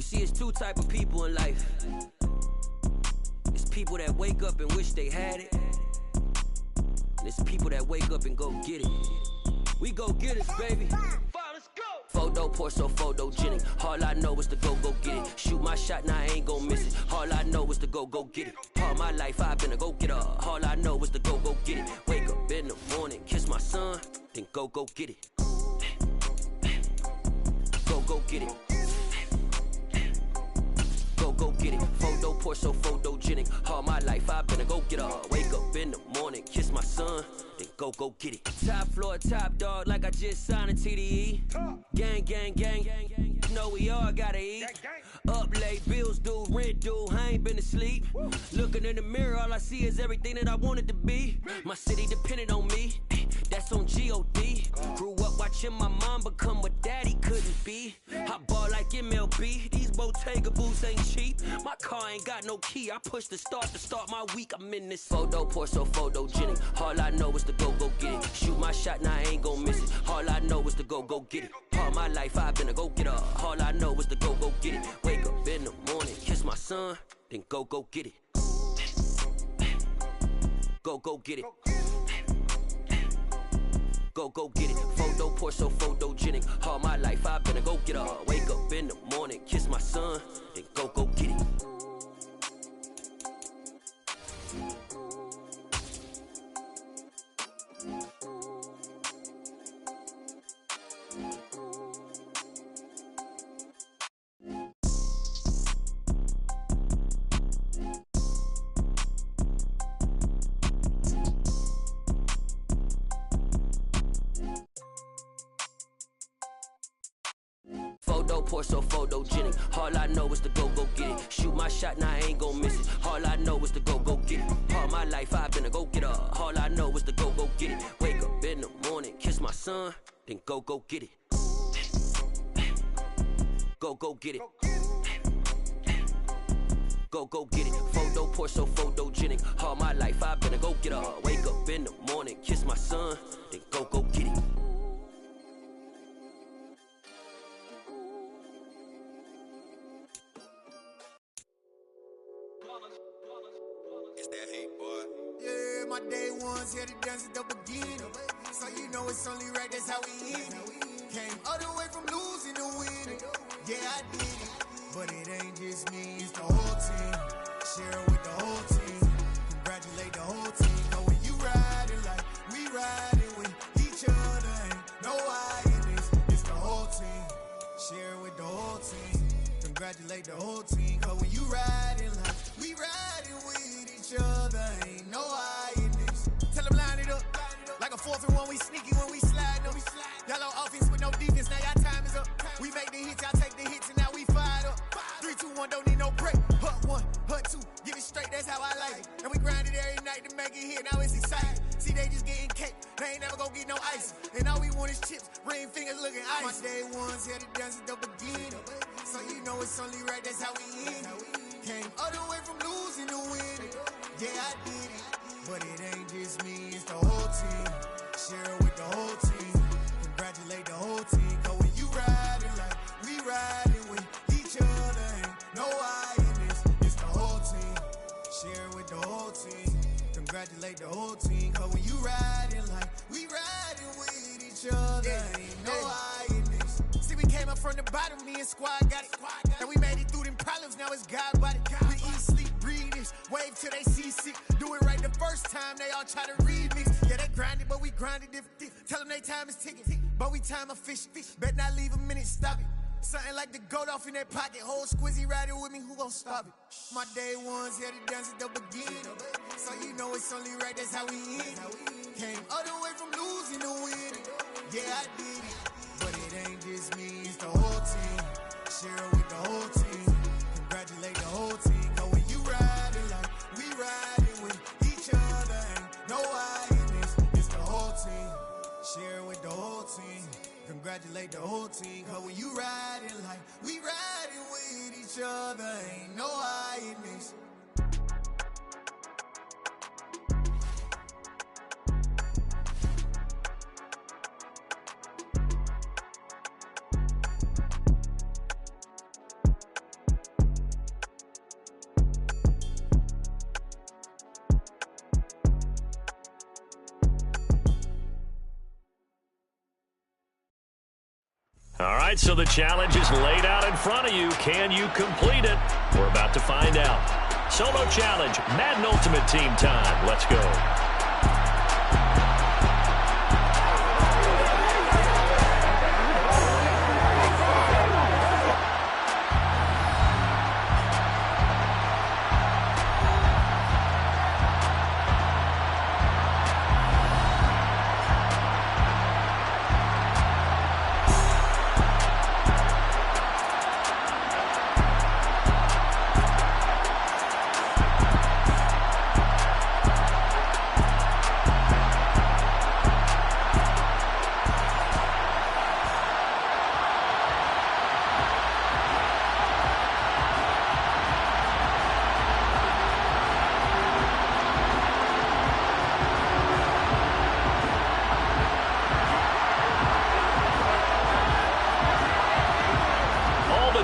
see, it's two type of people in life. It's people that wake up and wish they had it, and it's people that wake up and go get it. We go get it, baby. Let's go. Photo pour so photogenic. All I know is to go get it. Shoot my shot, now I ain't gon' miss it. All I know is to go get it. All my life I've been a go-getter. All I know is to go get it. Wake up in the morning, kiss my son, then go get it. Go get it. Go get it. Photo pour so photogenic. All my life I've been a go-getter. Wake up in the morning, kiss my son, then go get it. Top floor, top dog, like I just signed a TDE. Gang. You know we all gotta eat. Up late, bills due, rent due, I ain't been asleep. Looking in the mirror, all I see is everything that I wanted to be. My city depended on me, that's on G.O.D. Grew up watching my mom become what daddy couldn't be. I ball like MLB, these Bottega boots ain't cheap. My car ain't got no key, I push the start to start my week. I'm in this photo pour so photogenic. All I know is to go get it. Shoot my shot, now I ain't gon' miss it. All I know is to go get it. All my life I've been a go-getter. All I know is to go get it. Wake up in the morning, kiss my son, then go get it. Go get it. Go get it. Photo pour so photogenic. All my life I've been a go-getter. Wake up in the morning, kiss my son, then go get it. Photo pour so photogenic. All I know is to go get it. Shoot my shot, now I ain't gon' miss it. All I know is to go get it. All my life I've been a go-getter. All I know is to go get it. Wake up in the morning, kiss my son, then go get it. Go get it. Go get it. Photo pour so photogenic. All my life I've been a go-getter. Wake up in the morning, kiss my son, then go get it. It's that hate, boy. Yeah, my day ones here to dance at the beginning. So you know it's only right, that's how we end it. Came all the way from losing to winning. Yeah, I did it. But it ain't just me, it's the whole team. Share it with the whole team. Congratulate the whole team. Know when you riding like we riding with each other. Ain't no I in this, it's the whole team. Share it with the whole team. Congratulate the whole team. Cause when you riding like we riding with each other, ain't no I in this. Tell them line it up. Like a 4th and 1, we sneaky when we slide them. Yellow offense with no defense, now y'all time is up. We make the hits, y'all take the hits, and now we fired up. 3, 2, 1, don't need no break. Hut 1, hut 2, give it straight, that's how I like it. And we grind it every night to make it hit, now it's exciting. See, they just getting cake, they ain't never gonna get no ice. And all we want is chips, ring fingers looking ice. My day ones here to dance at the beginning. So you know it's only right, that's how we end it. Came all the way from losing to winning. Yeah, I did it. But it ain't just me, it's the whole team. Share it with the whole team. Congratulate the whole team. Cause when you riding like we riding with each other, ain't no I in this, it's the whole team. Share it with the whole team. Congratulate the whole team. Cause when you riding like we riding with each other, ain't no I in this. See, we came up from the bottom, me and squad got it. And we made it through them problems, now it's God body. We eat, sleep, breathe this, wave till they see sick. Do it right the first time, they all try to remix. Yeah, they grinded, but we grinded different. Tell them they time is ticking, but we time a fish. Bet not leave a minute, stop it. Something like the goat off in their pocket. Whole squizzy riding with me, who gon' stop it? My day ones here to dance at the beginning. So you know it's only right, that's how we end it. Came all the way from losing to winning. Yeah, I did it. But it ain't just me, it's the whole team. Share it with the whole team. Congratulate the whole team. Cause when you riding like we riding with each other, ain't no I in this, it's the whole team. Share it with the whole team. Congratulate the whole team. Cause when you riding like we riding with each other, ain't no I in this. right, so the challenge is laid out in front of you. Can you complete it? We're about to find out. Solo challenge, Madden Ultimate Team time. Let's go.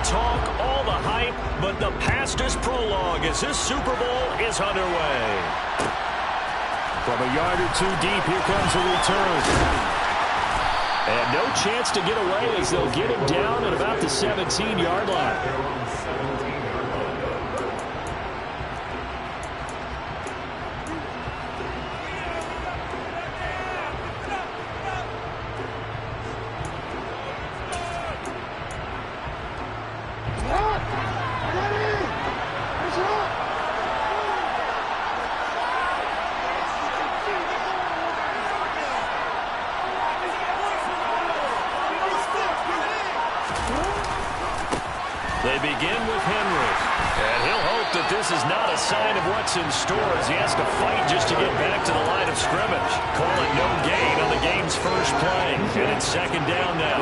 Talk, all the hype, but the pastest prologue as this Super Bowl is underway. From a yard or two deep, here comes the return. And no chance to get away as they'll get him down at about the 17-yard line. They begin with Henry, and he'll hope that this is not a sign of what's in store as he has to fight just to get back to the line of scrimmage. Call it no gain on the game's first play, and it's second down now.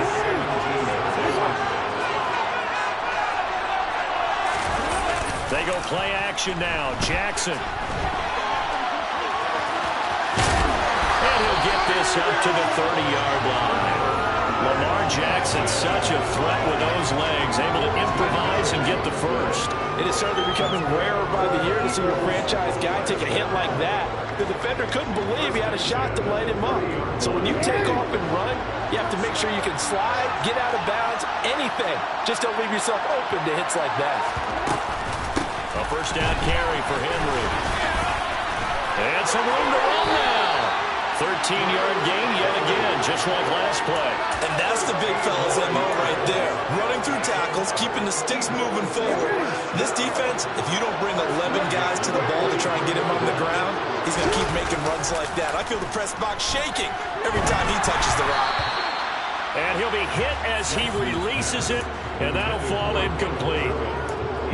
They go play action now. Jackson. And he'll get this up to the 30-yard line. Lamar Jackson, such a threat with those legs, able to improvise and get the first. It is certainly becoming rarer by the year to see your franchise guy take a hit like that. The defender couldn't believe he had a shot to light him up. So when you take off and run, you have to make sure you can slide, get out of bounds, anything. Just don't leave yourself open to hits like that. A first down carry for Henry. And some room to run now. 13-yard gain yet again, just like last play. And that's the big fella's MO right there. Running through tackles, keeping the sticks moving forward. This defense, if you don't bring 11 guys to the ball to try and get him on the ground, he's going to keep making runs like that. I feel the press box shaking every time he touches the rock. And he'll be hit as he releases it, and that'll fall incomplete.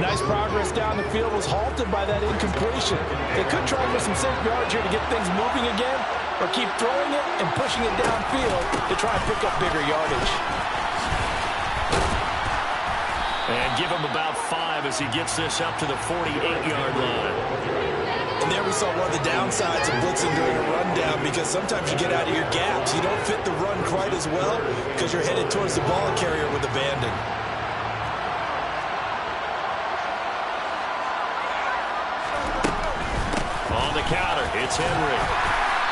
Nice progress down the field, was halted by that incompletion. They could try for some safe yards here to get things moving again, or keep throwing it and pushing it downfield to try and pick up bigger yardage. And give him about 5 as he gets this up to the 48-yard line. And there we saw one of the downsides of blitzing during a rundown, because sometimes you get out of your gaps. You don't fit the run quite as well because you're headed towards the ball carrier with abandon. On the counter, it's Henry.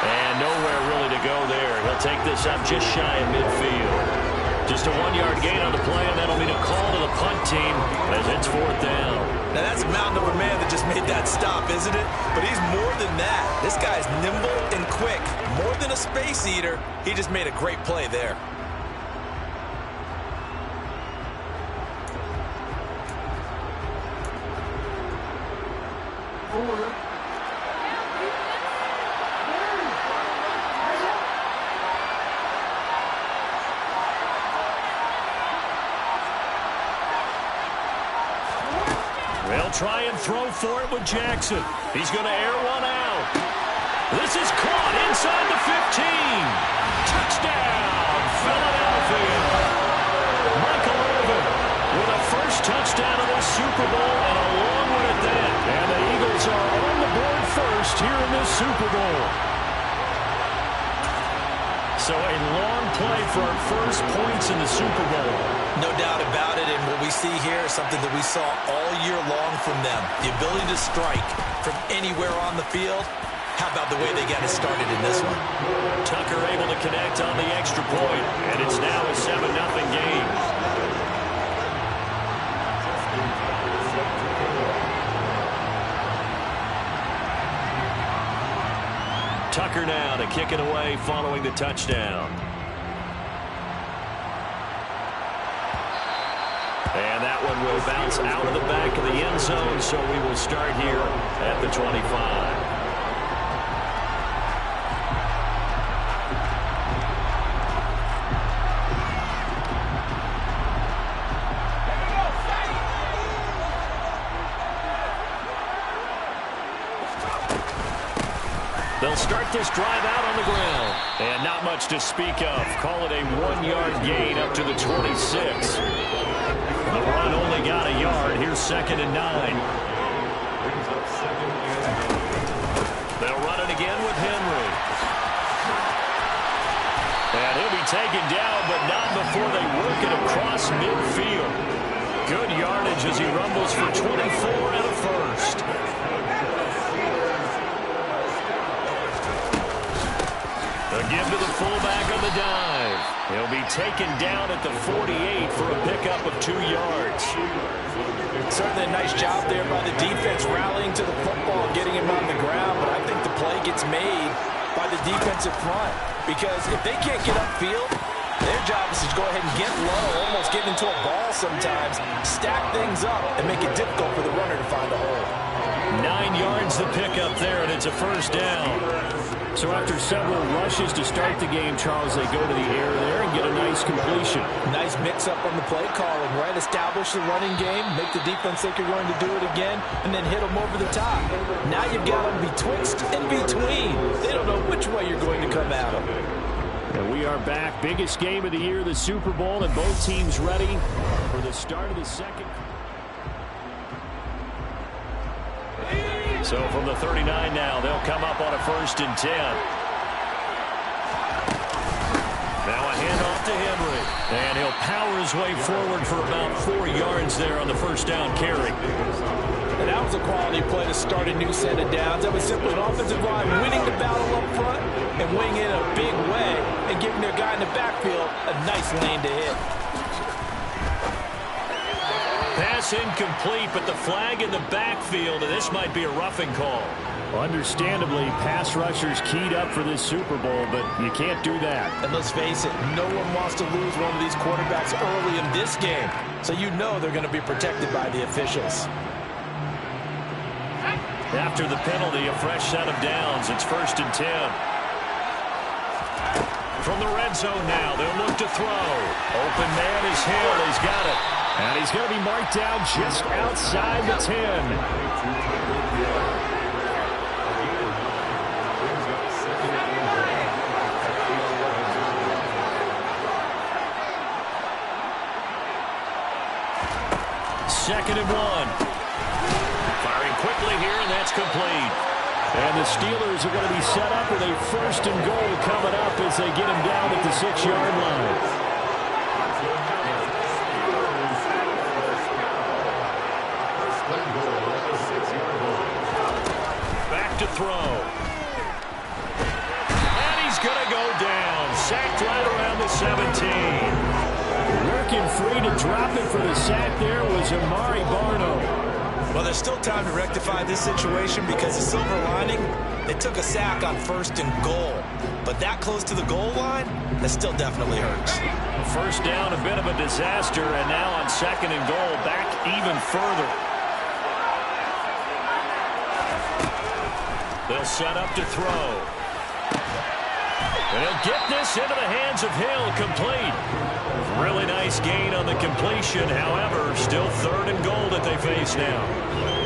And nowhere really to go there. He'll take this up just shy of midfield. Just a 1-yard gain on the play, and that'll mean a call to the punt team as it's fourth down. Now that's a mountain of a man that just made that stop, isn't it? But he's more than that. This guy's nimble and quick. More than a space eater, he just made a great play there. They'll try and throw for it with Jackson. He's going to air one out. This is caught inside the 15. Touchdown, Philadelphia. Michael Irvin with a first touchdown of the Super Bowl, and a long one at that. And the Eagles are on the board first here in this Super Bowl. So a long play for our first points in the Super Bowl. No doubt about it, and what we see here is something that we saw all year long from them. The ability to strike from anywhere on the field. How about the way they got it started in this one? Tucker able to connect on the extra point, and it's now a 7-0 game. Tucker now to kick it away following the touchdown. And that one will bounce out of the back of the end zone, so we will start here at the 25. They'll start this drive out on the ground. And not much to speak of. Call it a 1-yard gain up to the 26. The run only got a yard. Here's 2nd and 9. They'll run it again with Henry. And he'll be taken down, but not before they work it across midfield. Good yardage as he rumbles for 24 and a first. A give to the fullback on the dive. He'll be taken down at the 48 for a pickup of 2 yards. Certainly a nice job there by the defense rallying to the football, getting him on the ground, but I think the play gets made by the defensive front because if they can't get upfield, their job is to go ahead and get low, almost get into a ball sometimes, stack things up, and make it difficult for the runner to find a hole. 9 yards the pickup there, and it's a first down. So after several rushes to start the game, Charles, they go to the air there and get a nice completion. Nice mix-up on the play calling, right? Establish the running game, make the defense think you're going to do it again, and then hit them over the top. Now you've got them betwixt and between. They don't know which way you're going to come at them. And we are back. Biggest game of the year, the Super Bowl, and both teams ready for the start of the second. So from the 39 now, they'll come up on a 1st and 10. Now a handoff to Henry. And he'll power his way forward for about 4 yards there on the first down carry. And that was a quality play to start a new set of downs. That was simply an offensive line winning the battle up front and winning it in a big way and giving their guy in the backfield a nice lane to hit. Pass incomplete, but the flag in the backfield, and this might be a roughing call. Understandably, pass rushers keyed up for this Super Bowl, but you can't do that. And let's face it, no one wants to lose one of these quarterbacks early in this game, so you know they're going to be protected by the officials. After the penalty, a fresh set of downs. It's 1st and 10. From the red zone now, they'll look to throw. Open man is Hill. He's got it. And he's going to be marked down just outside the 10. Second and 1. Firing quickly here, and that's complete. And the Steelers are going to be set up with a 1st and goal coming up as they get him down at the 6-yard line. To throw. And he's going to go down. Sacked right around the 17. Working free to drop it for the sack there was Amari Barno. Well, there's still time to rectify this situation because the silver lining, they took a sack on 1st and goal. But that close to the goal line, that still definitely hurts. First down, a bit of a disaster, and now on 2nd and goal, back even further. They'll set up to throw. And he'll get this into the hands of Hill, complete. Really nice gain on the completion. However, still 3rd and goal that they face now.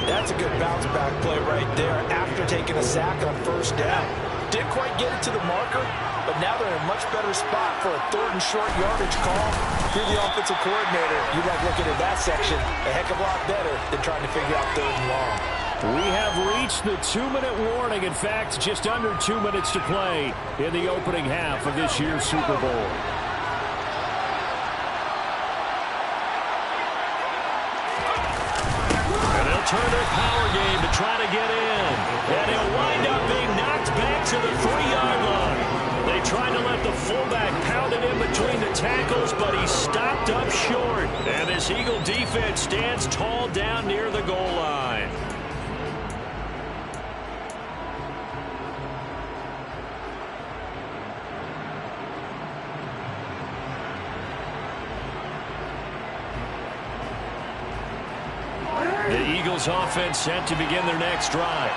That's a good bounce-back play right there after taking a sack on 1st down. Didn't quite get it to the marker, but now they're in a much better spot for a 3rd and short yardage call. If you're the offensive coordinator, you like looking at that section a heck of a lot better than trying to figure out 3rd and long. We have reached the 2-minute warning. In fact, just under 2 minutes to play in the opening half of this year's Super Bowl. And they'll turn their power game to try to get in. And he'll wind up being knocked back to the 3-yard line. They tried to let the fullback pound it in between the tackles, but he stopped up short. And this Eagle defense stands tall down near the goal line. Eagles offense set to begin their next drive.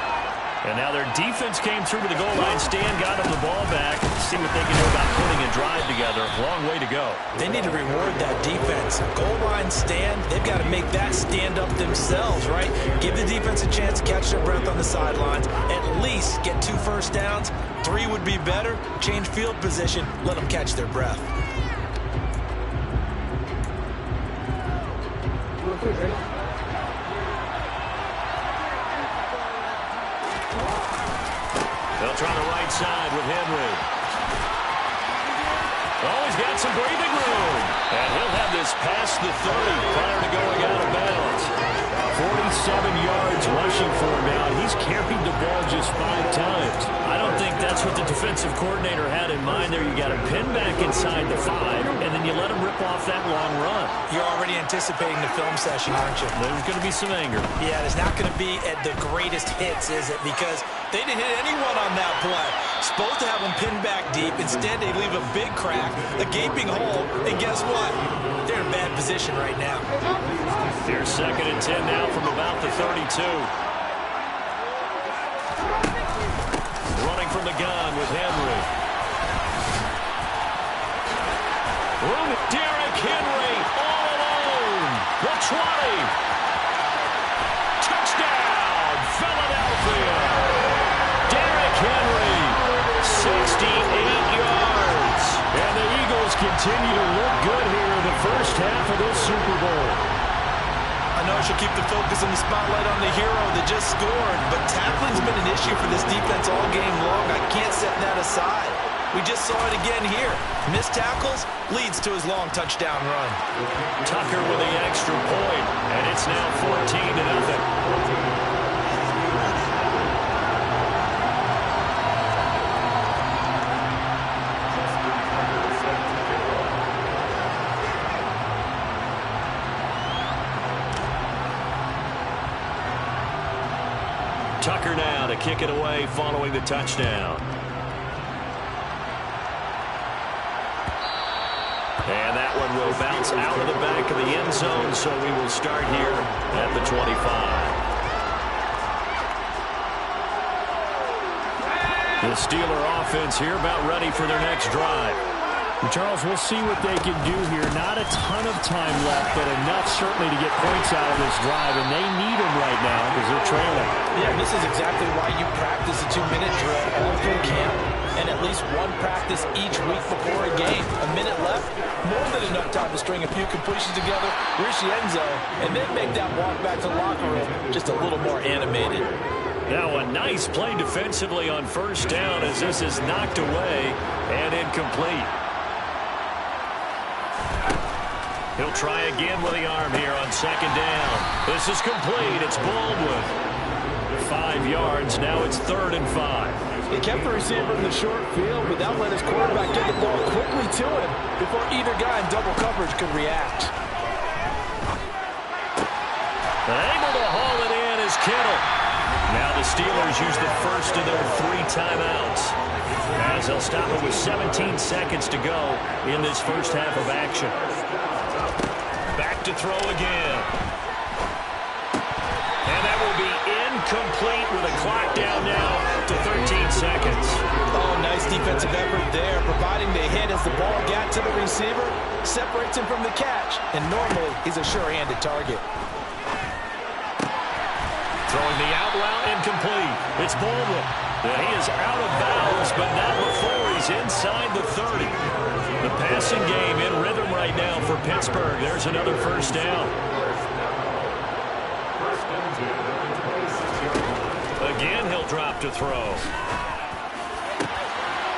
And now their defense came through to the goal line stand, got them the ball back. See what they can do about putting a drive together. Long way to go. They need to reward that defense. Goal line stand, they've got to make that stand up themselves, right? Give the defense a chance to catch their breath on the sidelines. At least get 2 first downs. 3 would be better. Change field position. Let them catch their breath. They'll try the right side with Henry. Oh, he's got some breathing room. And he'll have this past the 30 prior to going out of bounds. 47 yards rushing for him now. He's carried the ball just 5 times. I don't think that's what the defensive coordinator had in mind there. You got him pinned back inside the 5, and then you let him rip off that long run. You're already anticipating the film session, aren't you? There's going to be some anger. Yeah, it's not going to be at the greatest hits, is it? Because they didn't hit anyone on that play. Supposed to have them pinned back deep. Instead, they leave a big crack, a gaping hole, and guess what? They're in a bad position right now. Here's 2nd and 10 now from about the 32. Running from the gun with Henry. Derrick Henry all alone. The 20. Touchdown, Philadelphia. Derrick Henry, 68 yards. And the Eagles continue to look good here in the first half of this Super Bowl. I know I should keep the focus and the spotlight on the hero that just scored, but tackling's been an issue for this defense all game long. I can't set that aside. We just saw it again here. Missed tackles leads to his long touchdown run. Tucker with the extra point, and it's now 14-0. Tucker now to kick it away following the touchdown. And that one will bounce out of the back of the end zone, so we will start here at the 25. The Steeler offense here about ready for their next drive. Charles, we'll see what they can do here. Not a ton of time left, but enough certainly to get points out of this drive, and they need them right now because they're trailing. Yeah, this is exactly why you practice a 2-minute drill all through camp, and at least one practice each week before a game. A minute left, more than enough time to string a few completions together, reach the end zone, and then make that walk back to the locker room just a little more animated. Now a nice play defensively on first down as this is knocked away and incomplete. He'll try again with the arm here on 2nd down. This is complete. It's Baldwin. 5 yards. Now it's 3rd and 5. He kept the receiver in the short field without letting his quarterback get the ball quickly to him before either guy in double coverage could react. Able to haul it in is Kittle. Now the Steelers use the first of their 3 timeouts, as they'll stop it with 17 seconds to go in this first half of action. Back to throw again. And that will be incomplete with a clock down now to 13 seconds. Oh, nice defensive effort there, providing the hit as the ball got to the receiver, separates him from the catch, and normally he's a sure-handed target. Throwing the out route incomplete. It's Baldwin. And he is out of bounds, but not before he's inside the 30. The passing game in rhythm right now for Pittsburgh. There's another first down. Again, he'll drop to throw.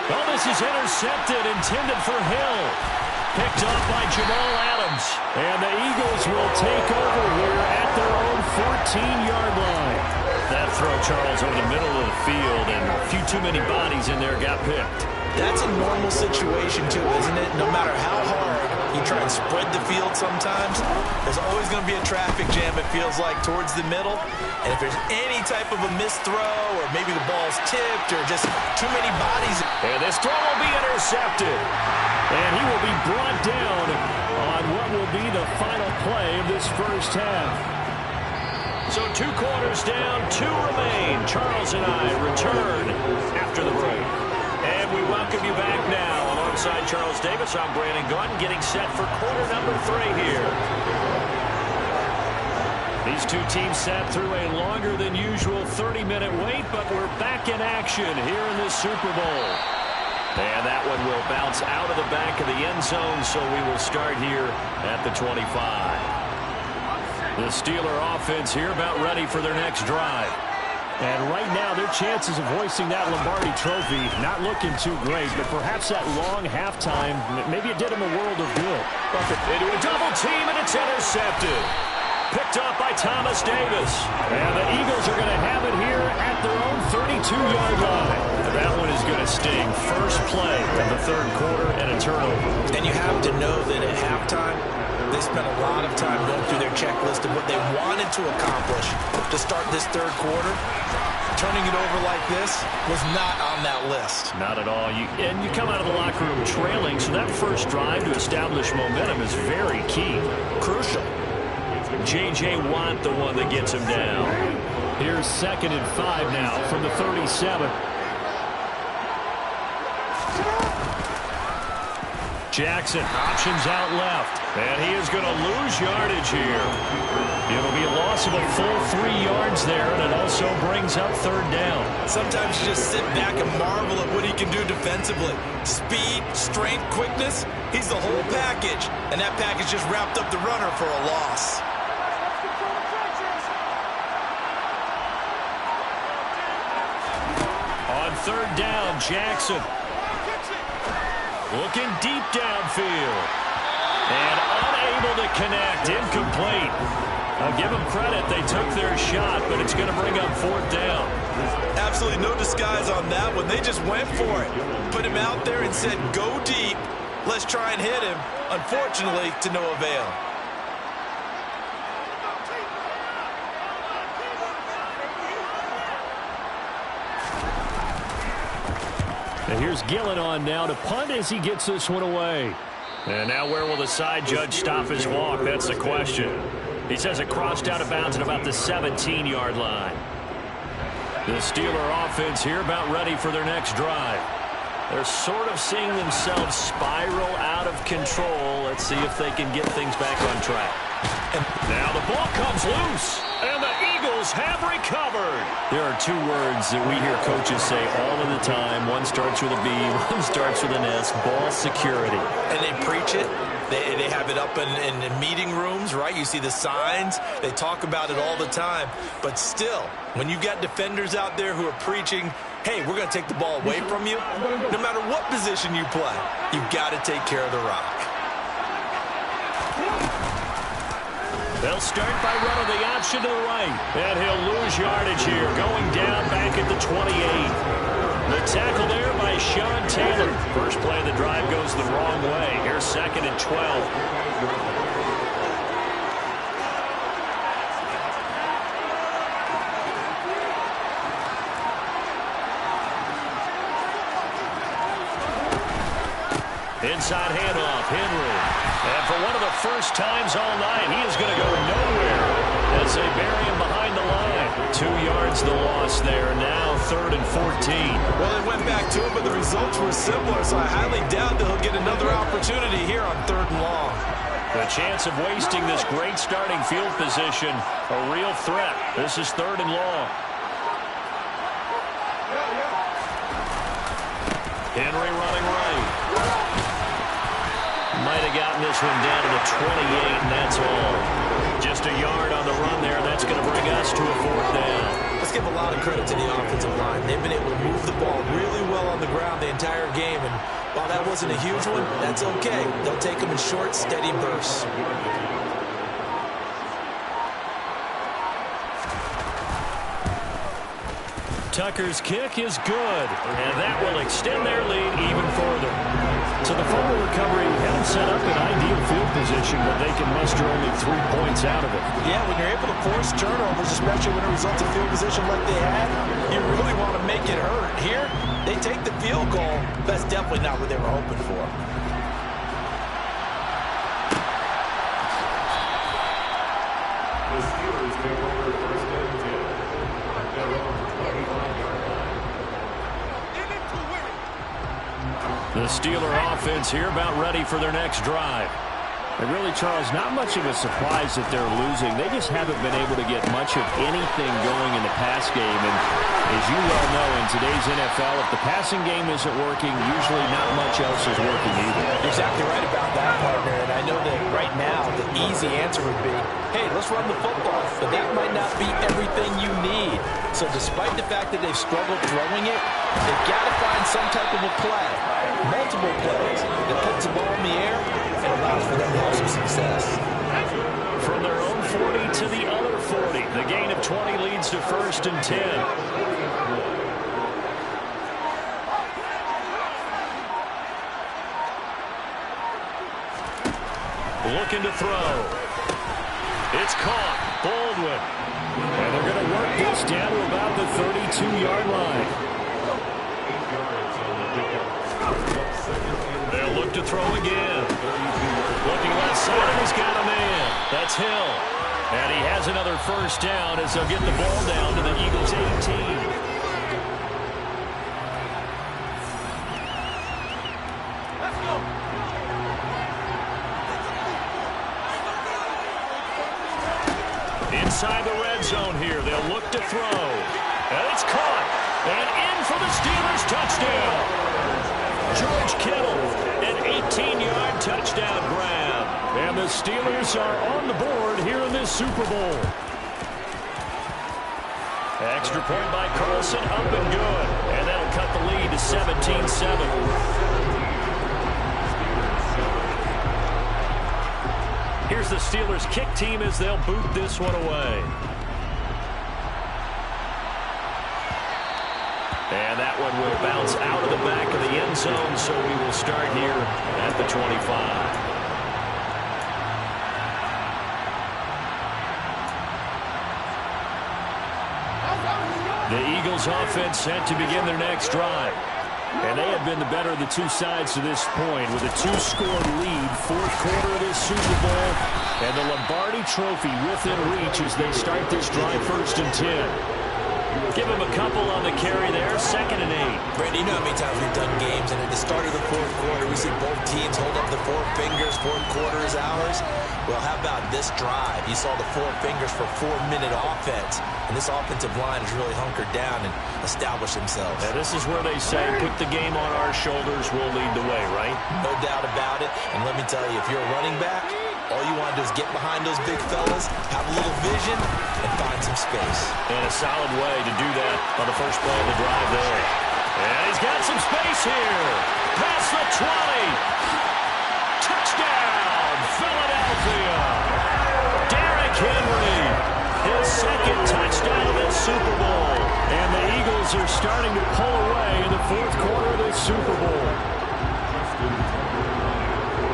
Oh, this is intercepted, intended for Hill. Picked up by Jamal Adams. And the Eagles will take over here at their own 14-yard line. That throw, Charles, over the middle of the field, and a few too many bodies in there got picked. That's a normal situation, too, isn't it? No matter how hard you try and spread the field sometimes, there's always going to be a traffic jam, it feels like, towards the middle. And if there's any type of a missed throw, or maybe the ball's tipped, or just too many bodies. And this throw will be intercepted. And he will be brought down on what will be the final play of this first half. So 2 quarters down, 2 remain. Charles and I return after the break. And we welcome you back now. Alongside Charles Davis, I'm Brandon Gunn, getting set for quarter number 3 here. These two teams sat through a longer than usual 30-minute wait, but we're back in action here in this Super Bowl. And that one will bounce out of the back of the end zone, so we will start here at the 25. The Steeler offense here about ready for their next drive. And right now, their chances of hoisting that Lombardi trophy not looking too great, but perhaps that long halftime, maybe it did them a world of good. Into a double team, and it's intercepted. Picked up by Thomas Davis. And the Eagles are going to have it here at their own 32-yard line. And that one is going to sting. First play of the 3rd quarter and a turnover. And you have to know that at halftime, they spent a lot of time going through their checklist of what they wanted to accomplish to start this 3rd quarter. Turning it over like this was not on that list. Not at all. And you come out of the locker room trailing, so that first drive to establish momentum is very key. Crucial. J.J. Watt, the one that gets him down. Here's 2nd and 5 now from the 37. Jackson, options out left. And he is going to lose yardage here. It'll be a loss of a full 3 yards there, and it also brings up 3rd down. Sometimes you just sit back and marvel at what he can do defensively. Speed, strength, quickness, he's the whole package. And that package just wrapped up the runner for a loss. On 3rd down, Jackson. Looking deep downfield. And unable to connect. Incomplete. I'll give them credit. They took their shot, but it's going to bring up 4th down. Absolutely no disguise on that one. They just went for it. Put him out there and said, go deep. Let's try and hit him. Unfortunately, to no avail. And here's Gillen on now to punt as he gets this one away. And now where will the side judge stop his walk? That's the question. He says it crossed out of bounds at about the 17-yard line. The Steeler offense here about ready for their next drive. They're sort of seeing themselves spiral out of control. Let's see if they can get things back on track. And now the ball comes loose, and the Eagles have recovered. There are 2 words that we hear coaches say all of the time. One starts with a B, one starts with an S, ball security. And they preach it. They have it up in meeting rooms, right? You see the signs. They talk about it all the time. But still, when you got defenders out there who are preaching, hey, we're going to take the ball away from you, no matter what position you play, you've got to take care of the rock. They'll start by running the option to the right. And he'll lose yardage here, going down back at the 28. The tackle there by Sean Taylor. First play of the drive goes the wrong way. Here's 2nd and 12. Inside handoff, Henry. And for one of the first times all night, he is going to go nowhere as they bury him behind the line. 2 yards the loss there. Now 3rd and 14. Well, they went back to him, but the results were similar, so I highly doubt that he'll get another opportunity here on 3rd and long. The chance of wasting this great starting field position, a real threat. This is 3rd and long. Henry running right. Might have gotten this one down to the 28, and that's all. Just a yard on the run there, and that's going to bring us to a 4th down. Let's give a lot of credit to the offensive line. They've been able to move the ball really well on the ground the entire game, and while that wasn't a huge one, that's okay. They'll take them in short, steady bursts. Tucker's kick is good, and that will extend their lead even further. So the fumble recovery had them set up in ideal field position, but they can muster only 3 points out of it. Yeah, when you're able to force turnovers, especially when it results in field position like they had, you really want to make it hurt. Here, they take the field goal. That's definitely not what they were hoping for. The Steelers take over first The Steeler offense here about ready for their next drive. And really, Charles, not much of a surprise that they're losing. They just haven't been able to get much of anything going in the pass game. And as you well know, in today's NFL, if the passing game isn't working, usually not much else is working either. You're exactly right about that, partner. And I know that right now the easy answer would be, hey, let's run the football. But that might not be everything you need. So despite the fact that they've struggled throwing it, they've got to find some type of a play, multiple plays, that puts the ball in the air and allows for them to have some success. From their own 40 to the other 40. The gain of 20 leads to 1st and 10. Looking to throw. It's caught. Baldwin. And they're going to work this down to about the 32-yard line. They'll look to throw again. Looking left side, and he's got a man. That's Hill. And he has another 1st down as they'll get the ball down to the Eagles' 18. Inside the red zone here. They'll look to throw. And it's caught. And in for the Steelers' touchdown. George Kittle, an 18-yard touchdown grab. And the Steelers are on the board here in this Super Bowl. Extra point by Carlson, up and good. And that'll cut the lead to 17-7. Here's the Steelers' kick team as they'll boot this one away. And that one will bounce out of the back of the end zone, so we will start here at the 25. The Eagles offense set to begin their next drive. And they have been the better of the two sides to this point with a 2-score lead, 4th quarter of this Super Bowl, and the Lombardi Trophy within reach as they start this drive 1st and 10. Give him a couple on the carry there, 2nd and 8. Brady, you know how many times we've done games, and at the start of the 4th quarter, we see both teams hold up the 4 fingers, 4th quarter is ours. Well, how about this drive? You saw the 4 fingers for 4-minute offense, and this offensive line has really hunkered down and established themselves. And this is where they say, put the game on our shoulders, we'll lead the way, right? No doubt about it, and let me tell you, if you're a running back, all you want to do is get behind those big fellas, have a little vision, and find some space. And a solid way to do that on the first play of the drive there. And he's got some space here. Past the 20. Touchdown, Philadelphia. Derrick Henry, his 2nd touchdown of this Super Bowl. And the Eagles are starting to pull away in the 4th quarter of this Super Bowl.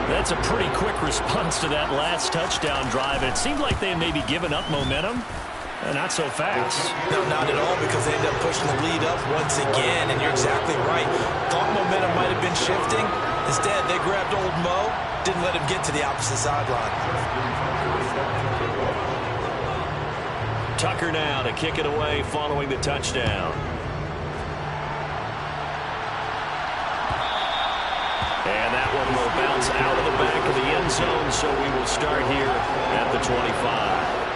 That's a pretty quick response to that last touchdown drive. And it seemed like they may be giving up momentum. Not so fast. No, not at all, because they end up pushing the lead up once again, and you're exactly right. Thought momentum might have been shifting. Instead, they grabbed old Mo, didn't let him get to the opposite sideline. Tucker now to kick it away following the touchdown. And that one will bounce out of the back of the end zone, so we will start here at the 25.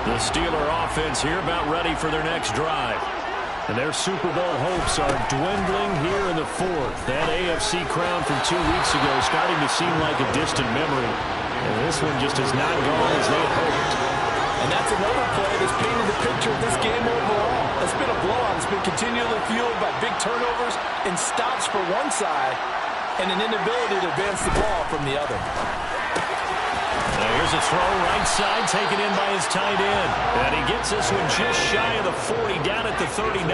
The Steeler offense here about ready for their next drive. And their Super Bowl hopes are dwindling here in the 4th. That AFC crown from 2 weeks ago starting to seem like a distant memory. And this one just has not gone as they had hoped. And that's another play that's painted the picture of this game overall. It's been a blowout. It's been continually fueled by big turnovers and stops for one side and an inability to advance the ball from the other. Now here's a throw right side taken in by his tight end. And he gets this one just shy of the 40 down at the 39.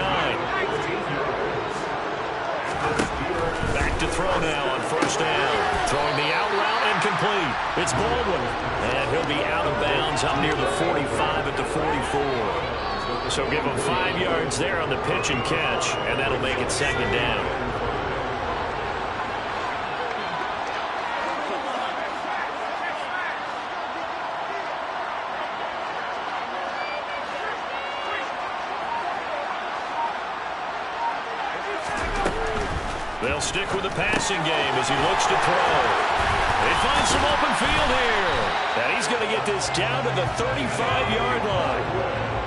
Back to throw now on 1st down. Throwing the out route and complete. It's Baldwin. And he'll be out of bounds up near the 45 at the 44. So give him 5 yards there on the pitch and catch. And that'll make it 2nd down. They'll stick with the passing game as he looks to throw. They find some open field here. And he's going to get this down to the 35-yard line.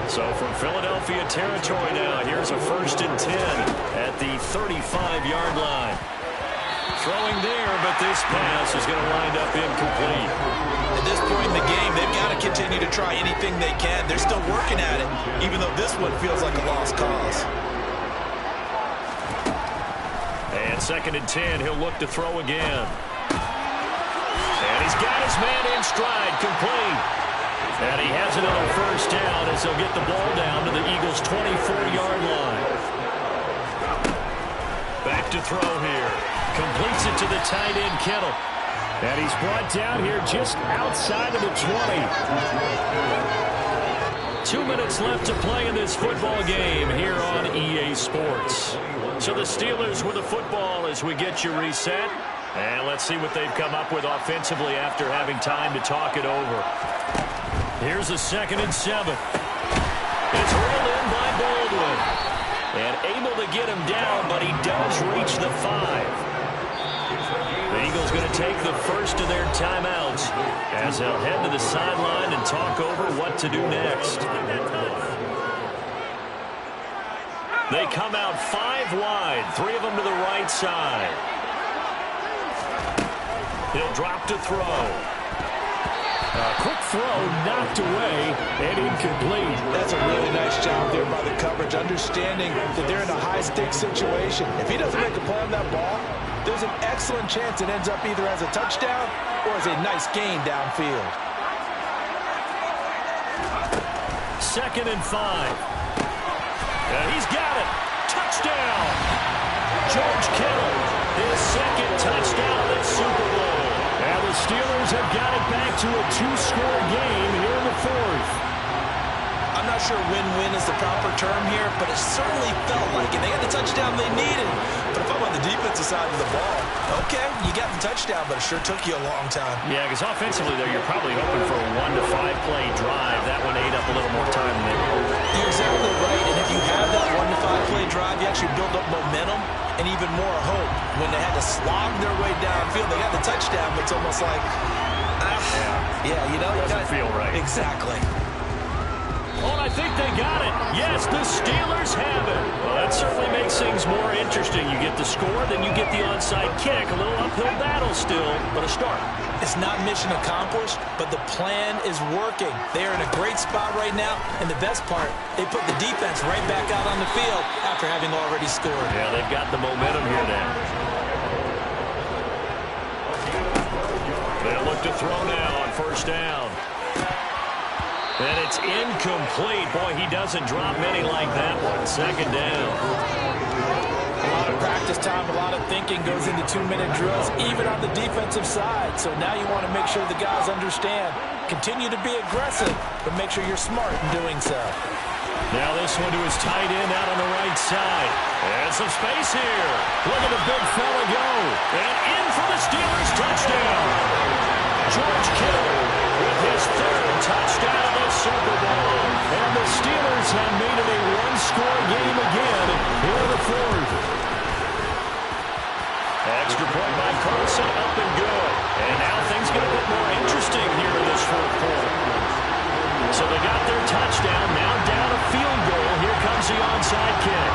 So from Philadelphia territory now, here's a 1st and 10 at the 35-yard line. Throwing there, but this pass is going to wind up incomplete. At this point in the game, they've got to continue to try anything they can. They're still working at it, even though this one feels like a lost cause. And 2nd and 10, he'll look to throw again. And he's got his man in stride, complete. And he has another 1st down as they'll get the ball down to the Eagles' 24-yard line. Back to throw here. Completes it to the tight end, Kittle. And he's brought down here just outside of the 20. 2 minutes left to play in this football game here on EA Sports. So the Steelers with the football as we get you reset. And let's see what they've come up with offensively after having time to talk it over. Here's a 2nd and 7. It's rolled in by Baldwin. And able to get him down, but he does reach the 5. The Eagles going to take the first of their timeouts as they'll head to the sideline and talk over what to do next. They come out 5 wide, 3 of them to the right side. He'll drop to throw. A quick throw knocked away and incomplete. That's a really nice job there by the coverage, understanding that they're in a high-stakes situation. If he doesn't make a play on that ball, there's an excellent chance it ends up either as a touchdown or as a nice gain downfield. 2nd and 5. And he's got it. Touchdown. George Kittle, his 2nd touchdown of this Super Bowl. And the Steelers have got it back to a 2-score game here in the 4th. I'm not sure win-win is the proper term here, but it certainly felt like it. They got the touchdown they needed. But if I'm on the defensive side of the ball, okay, you got the touchdown, but it sure took you a long time. Yeah, because offensively, though, you're probably hoping for a 1 to 5 play drive. That one ate up a little more time than they were. You're exactly right, and if you have that 1 to 5 play drive, you actually build up momentum and even more hope. When they had to slog their way downfield, they got the touchdown, but it's almost like, yeah, you know, it doesn't feel right. Exactly. Oh, I think they got it. Yes, the Steelers have it. Well, that certainly makes things more interesting. You get the score, then you get the onside kick. A little uphill battle still, but a start. It's not mission accomplished, but the plan is working. They are in a great spot right now, and the best part, they put the defense right back out on the field after having already scored. Yeah, they've got the momentum here now. They'll look to throw now on 1st down. And it's incomplete. Boy, he doesn't drop many like that one. 2nd down. A lot of practice time, a lot of thinking goes into 2-minute drills, even on the defensive side. So now you want to make sure the guys understand. Continue to be aggressive, but make sure you're smart in doing so. Now this one to his tight end out on the right side. And some space here. Look at the big fella go. And in for the Steelers touchdown. George Kittle with his 3rd touchdown of the Super Bowl. And the Steelers have made it a 1-score game again here in the 4th. Extra point by Carlson, up and good. And now things get a bit more interesting here in this 4th quarter. So they got their touchdown, now down a field goal. Here comes the onside kick.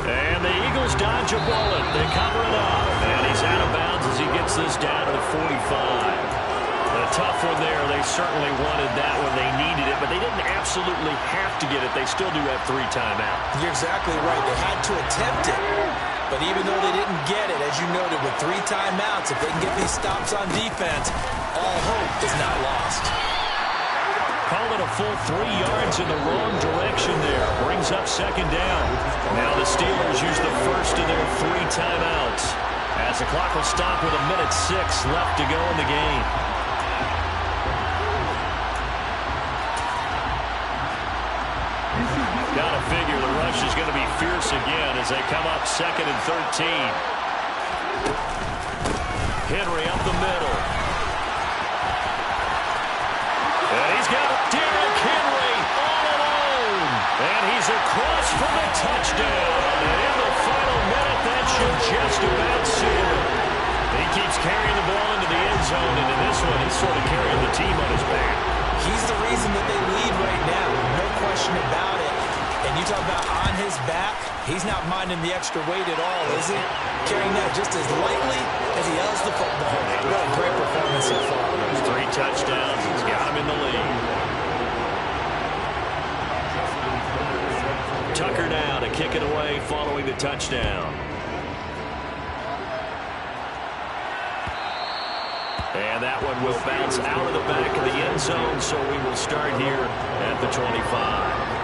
And the Eagles dodge a bullet. They cover it up. And he's out of bounds as he gets this down to the 45. A tough one there. They certainly wanted that one. They needed it, but they didn't absolutely have to get it. They still do have 3 timeouts. You're exactly right. They had to attempt it. But even though they didn't get it, as you noted, with 3 timeouts, if they can get these stops on defense, all hope is not lost. Call it a full 3 yards in the wrong direction there. Brings up 2nd down. Now the Steelers use the first of their 3 timeouts as the clock will stop with 1:06 left to go in the game. Gotta figure the rush is going to be fierce again as they come up 2nd and 13. Henry up the middle. And he's got Derrick Henry all alone. And he's across for the touchdown. And in the final minute, that should just about seal it. He keeps carrying the ball into the end zone, and in this one, he's sort of carrying the team on his back. He's the reason that they lead right now, no question about it. And you talk about on his back, he's not minding the extra weight at all, is he? Carrying that just as lightly as he has the football. What a great performance so far. 3 touchdowns, he's got him in the lead. Tucker now to kick it away following the touchdown. And that one will bounce out of the back of the end zone, so we will start here at the 25.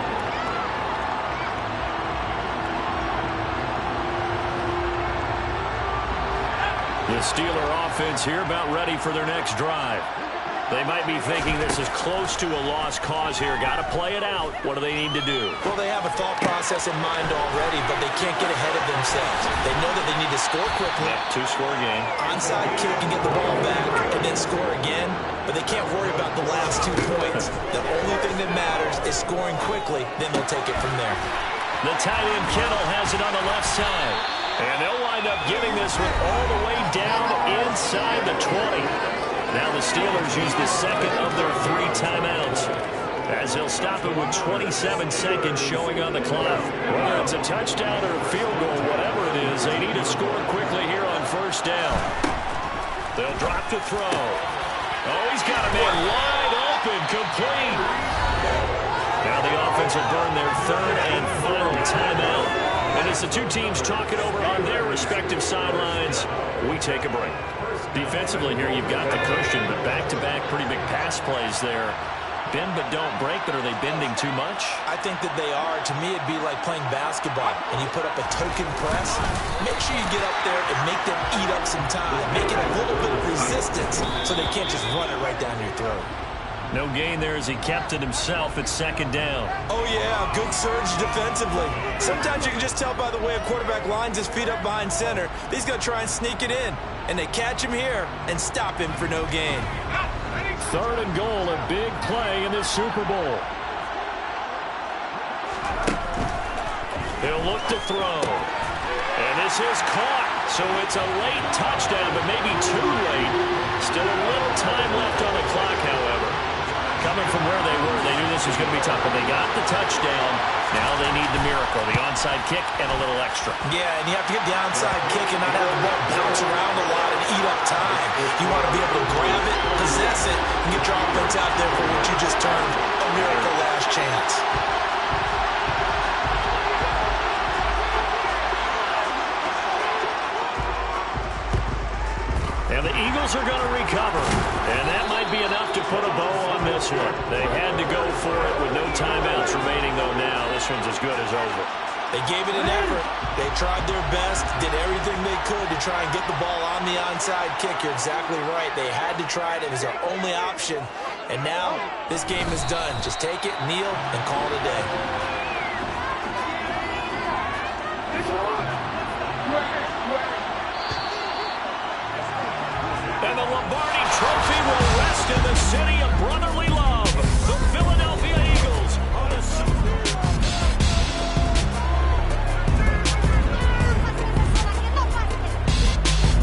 The Steeler offense here about ready for their next drive. They might be thinking this is close to a lost cause here. Got to play it out. What do they need to do? Well, they have a thought process in mind already, but they can't get ahead of themselves. They know that they need to score quickly. Yep, 2-score game. Onside kick and get the ball back and then score again. But they can't worry about the last 2 points. The only thing that matters is scoring quickly. Then they'll take it from there. The tight end Kittle has it on the left side. And they'll wind up getting this one all the way down inside the 20. Now the Steelers use the second of their 3 timeouts, as they'll stop it with 27 seconds showing on the clock. Whether it's a touchdown or a field goal, whatever it is, they need to score quickly here on first down. They'll drop to throw. Oh, he's got a man wide open, complete. Now the offense will burn their 3rd and final timeout. And as the 2 teams talk it over on their respective sidelines, we take a break. Defensively here, you've got the cushion, but back-to-back pretty big pass plays there. Bend but don't break, but are they bending too much? I think that they are. To me, it'd be like playing basketball, and you put up a token press. Make sure you get up there and make them eat up some time. Make it a little bit of resistance so they can't just run it right down your throat. No gain there as he kept it himself at 2nd down. Oh, yeah, good surge defensively. Sometimes you can just tell by the way a quarterback lines his feet up behind center. He's going to try and sneak it in, and they catch him here and stop him for no gain. 3rd and goal, a big play in this Super Bowl. He'll look to throw. And this is caught. So it's a late touchdown, but maybe too late. Still a little time left on the clock, however. Coming from where they were, they knew this was going to be tough, but they got the touchdown. Now they need the miracle, the onside kick and a little extra. Yeah, and you have to get the onside kick and not have the ball bounce around a lot and eat up time. You want to be able to grab it, possess it, and get your offense out there for what you just termed a miracle last chance. And the Eagles are going to recover. And that might be enough to put a bow on this one. They had to go for it with no timeouts remaining, though now. This one's as good as over. They gave it an effort. They tried their best, did everything they could to try and get the ball on the onside kick. You're exactly right. They had to try it. It was their only option. And now this game is done. Just take it, kneel, and call it a day.